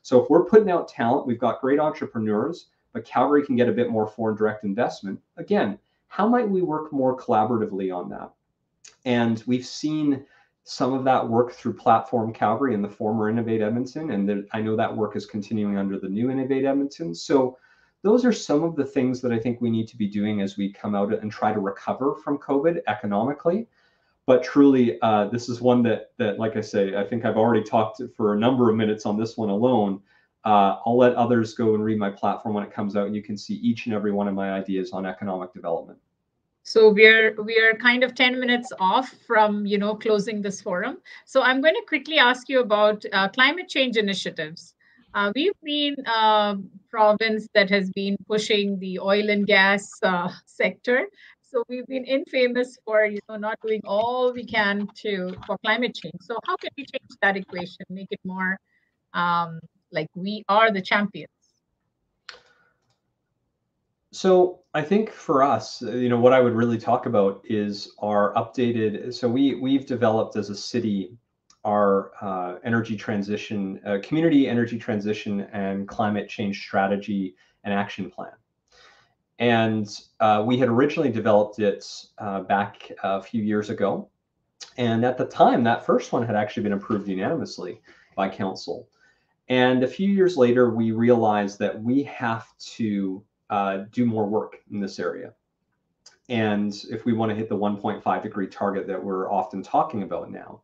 So if we're putting out talent, we've got great entrepreneurs, but Calgary can get a bit more foreign direct investment. Again, how might we work more collaboratively on that? And we've seen some of that work through Platform Calgary and the former Innovate Edmonton, and I know that work is continuing under the new Innovate Edmonton. So those are some of the things that I think we need to be doing as we come out and try to recover from COVID economically. But truly, this is one that, like I say, I think I've already talked for a number of minutes on this one alone. I'll let others go and read my platform when it comes out, and you can see each and every one of my ideas on economic development. So we're kind of 10 minutes off from, closing this forum. So I'm going to quickly ask you about climate change initiatives. We've been a province that has been pushing the oil and gas sector. So we've been infamous for, not doing all we can for climate change. So how can we change that equation, make it more like we are the champions? So I think for us, what I would really talk about is our updated. So we've developed as a city our energy transition, community energy transition and climate change strategy and action plan. And we had originally developed it back a few years ago. And at the time, that first one had actually been approved unanimously by council. And a few years later, we realized that we have to do more work in this area. And if we want to hit the 1.5 degree target that we're often talking about now.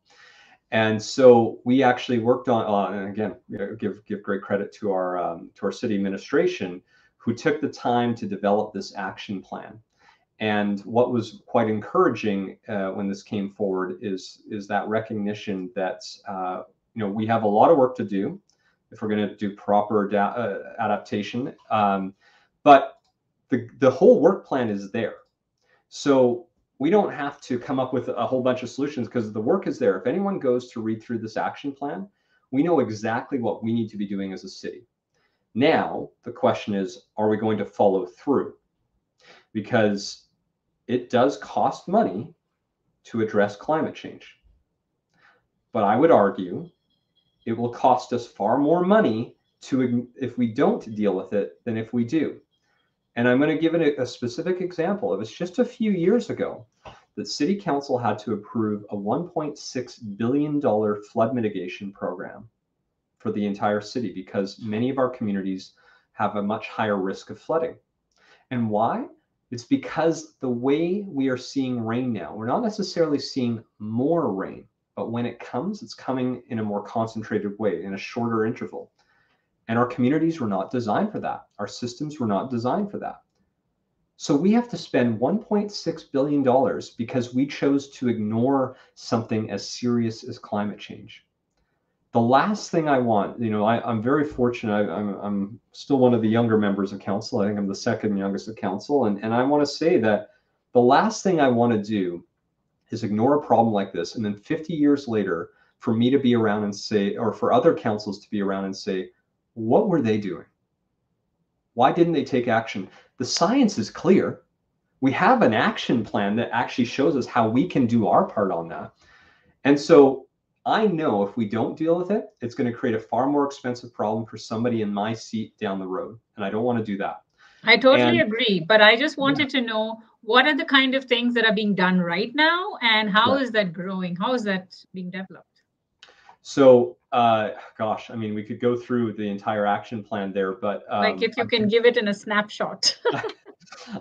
And so we actually worked on, and again, give great credit to our city administration, who took the time to develop this action plan. And what was quite encouraging when this came forward is that recognition that we have a lot of work to do if we're going to do proper adaptation. But the whole work plan is there. So we don't have to come up with a whole bunch of solutions because the work is there. If anyone goes to read through this action plan, we know exactly what we need to be doing as a city. Now, the question is, are we going to follow through? Because it does cost money to address climate change. But I would argue it will cost us far more money if we don't deal with it than if we do. And I'm going to give it a specific example. It was just a few years ago that City Council had to approve a $1.6 billion flood mitigation program for the entire city because many of our communities have a much higher risk of flooding. And why? It's because the way we are seeing rain now, we're not necessarily seeing more rain, but when it comes, it's coming in a more concentrated way, in a shorter interval. And our communities were not designed for that. Our systems were not designed for that. So we have to spend $1.6 billion because we chose to ignore something as serious as climate change. The last thing I want, I'm very fortunate. I'm still one of the younger members of council. I think I'm the second youngest of council. And I want to say that the last thing I want to do is ignore a problem like this. And then 50 years later, for me to be around and say, or for other councils to be around and say, what were they doing? Why didn't they take action? The science is clear. We have an action plan that actually shows us how we can do our part on that. And so I know if we don't deal with it, it's going to create a far more expensive problem for somebody in my seat down the road. And I don't want to do that. I totally agree. But I just wanted to know, what are the kind of things that are being done right now? And how is that growing? How is that being developed? So, gosh, I mean, we could go through the entire action plan there, but like if you can give it in a snapshot.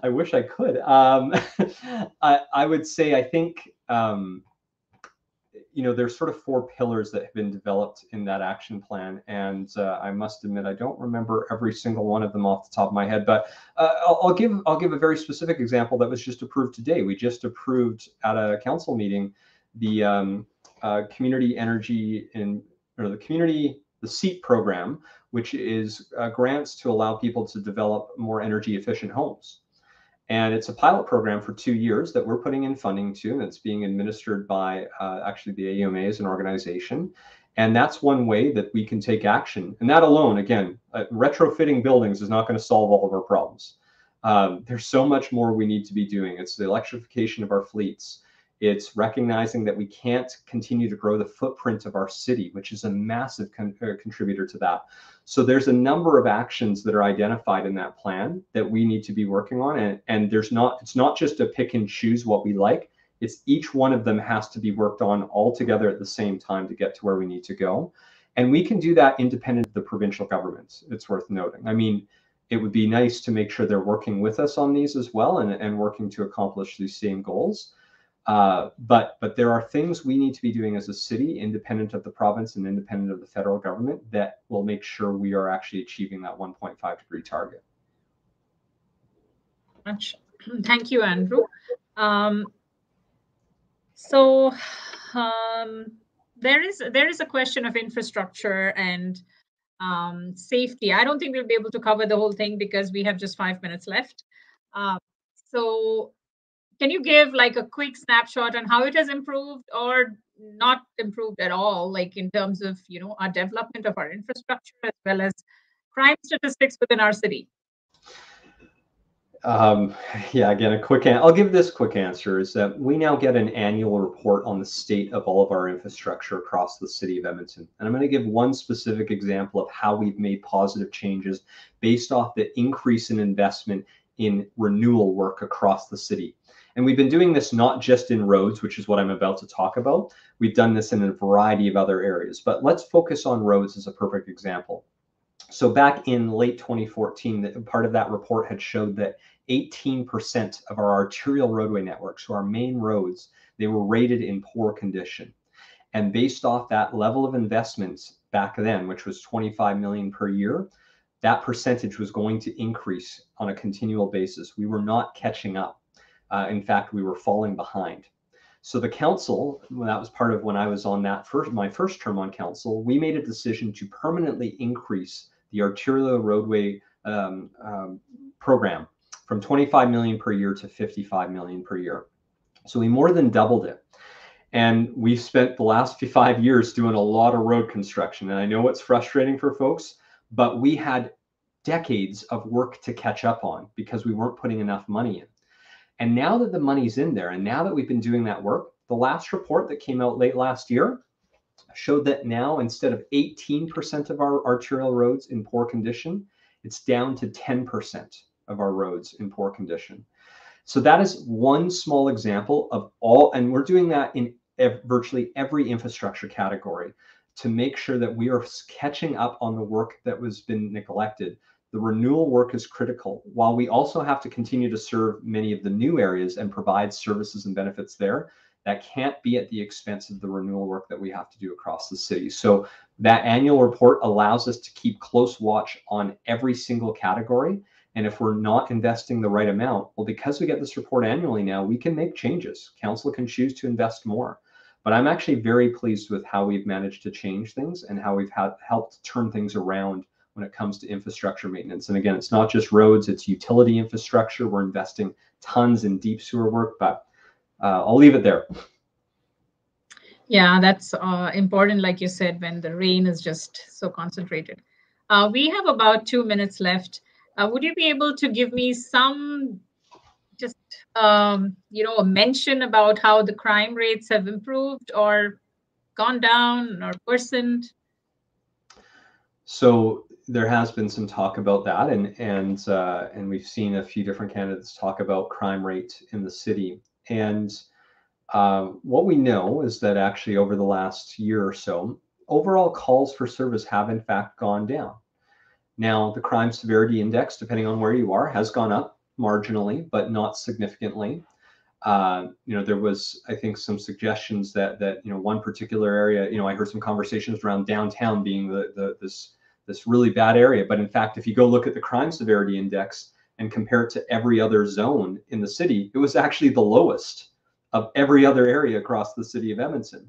I wish I could. I would say, I think, there's sort of 4 pillars that have been developed in that action plan. And I must admit, I don't remember every single one of them off the top of my head, but I'll give a very specific example that was just approved today. We just approved at a council meeting the community energy the SEAT program, which is grants to allow people to develop more energy efficient homes. And it's a pilot program for 2 years that we're putting in funding to, and it's being administered by actually the AUMA as an organization. And that's one way that we can take action. And that alone, again, retrofitting buildings is not going to solve all of our problems. There's so much more we need to be doing. It's the electrification of our fleets. It's recognizing that we can't continue to grow the footprint of our city, which is a massive contributor to that. So there's a number of actions that are identified in that plan that we need to be working on. And it's not just to pick and choose what we like. It's each one of them has to be worked on all together at the same time to get to where we need to go. And we can do that independent of the provincial governments. It's worth noting. I mean, it would be nice to make sure they're working with us on these as well and working to accomplish these same goals. But there are things we need to be doing as a city, independent of the province and independent of the federal government, that will make sure we are actually achieving that 1.5 degree target. Thank you, Andrew. So there is a question of infrastructure and safety. I don't think we'll be able to cover the whole thing because we have just 5 minutes left. So can you give like a quick snapshot on how it has improved or not improved at all, like in terms of, you know, our development of our infrastructure as well as crime statistics within our city? Yeah, again, I'll give this quick answer is that we now get an annual report on the state of all of our infrastructure across the city of Edmonton. And I'm going to give one specific example of how we've made positive changes based off the increase in investment in renewal work across the city. And we've been doing this not just in roads, which is what I'm about to talk about. We've done this in a variety of other areas, but let's focus on roads as a perfect example. So back in late 2014, part of that report had showed that 18% of our arterial roadway networks, so our main roads, they were rated in poor condition. And based off that level of investments back then, which was 25 million per year, that percentage was going to increase on a continual basis. We were not catching up. In fact, we were falling behind. So the council, that was part of when I was on my first term on council, we made a decision to permanently increase the arterial roadway program from 25 million per year to 55 million per year. So we more than doubled it. And we've spent the last 5 years doing a lot of road construction. And I know it's frustrating for folks, but we had decades of work to catch up on because we weren't putting enough money in. And now that the money's in there, and now that we've been doing that work, the last report that came out late last year showed that now instead of 18% of our arterial roads in poor condition, it's down to 10% of our roads in poor condition. So that is one small example of all, and we're doing that in virtually every infrastructure category to make sure that we are catching up on the work that was been neglected. The renewal work is critical, while we also have to continue to serve many of the new areas and provide services and benefits there. That can't be at the expense of the renewal work that we have to do across the city. So that annual report allows us to keep close watch on every single category. And if we're not investing the right amount, well, because we get this report annually now, we can make changes. Council can choose to invest more. But I'm actually very pleased with how we've managed to change things and how we've helped turn things around when it comes to infrastructure maintenance. And again, it's not just roads, it's utility infrastructure. We're investing tons in deep sewer work, but I'll leave it there. Yeah, that's important, like you said, when the rain is just so concentrated. We have about 2 minutes left. Would you be able to give me some just, you know, a mention about how the crime rates have improved or gone down or worsened? So there has been some talk about that, and we've seen a few different candidates talk about crime rate in the city. And what we know is that actually over the last year or so, overall calls for service have in fact gone down. Now, the crime severity index, depending on where you are, has gone up marginally, but not significantly. You know, there was, I think, some suggestions that you know, one particular area, you know, I heard some conversations around downtown being this really bad area. But in fact, if you go look at the crime severity index and compare it to every other zone in the city, it was actually the lowest of every other area across the city of Edmonton.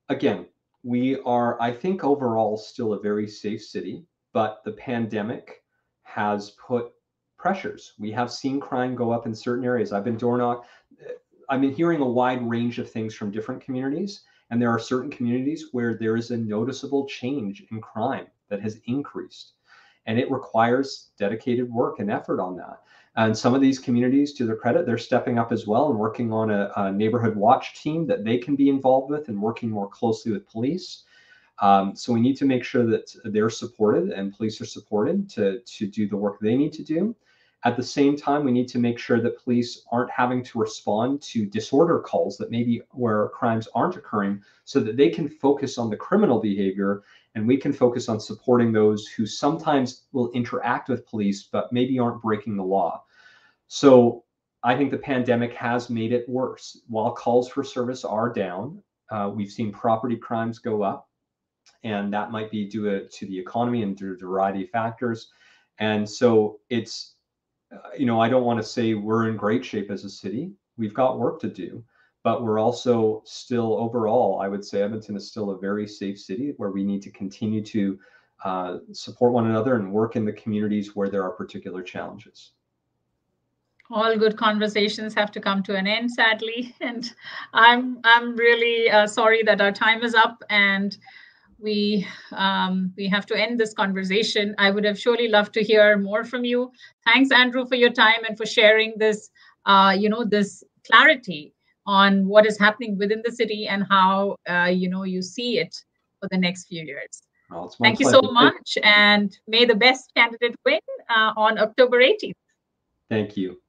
Again, we are, I think, overall still a very safe city, but the pandemic has put pressures. We have seen crime go up in certain areas. I've been hearing a wide range of things from different communities, and there are certain communities where there is a noticeable change in crime that has increased, and it requires dedicated work and effort on that. And some of these communities, to their credit, they're stepping up as well and working on a neighborhood watch team that they can be involved with and working more closely with police. So we need to make sure that they're supported and police are supported to do the work they need to do. At the same time, we need to make sure that police aren't having to respond to disorder calls that maybe where crimes aren't occurring, so that they can focus on the criminal behavior and we can focus on supporting those who sometimes will interact with police but maybe aren't breaking the law. So I think the pandemic has made it worse. While calls for service are down, we've seen property crimes go up, and that might be due to the economy and due to a variety of factors. And so it's you know, I don't want to say we're in great shape as a city. We've got work to do, but we're also still overall, I would say Edmonton is still a very safe city where we need to continue to support one another and work in the communities where there are particular challenges. All good conversations have to come to an end, sadly, and I'm really sorry that our time is up and we have to end this conversation. I would have surely loved to hear more from you. Thanks, Andrew, for your time and for sharing this, this clarity on what is happening within the city and how you see it for the next few years. Well, it's my Thank you pleasure. so much, and may the best candidate win on October 18th. Thank you.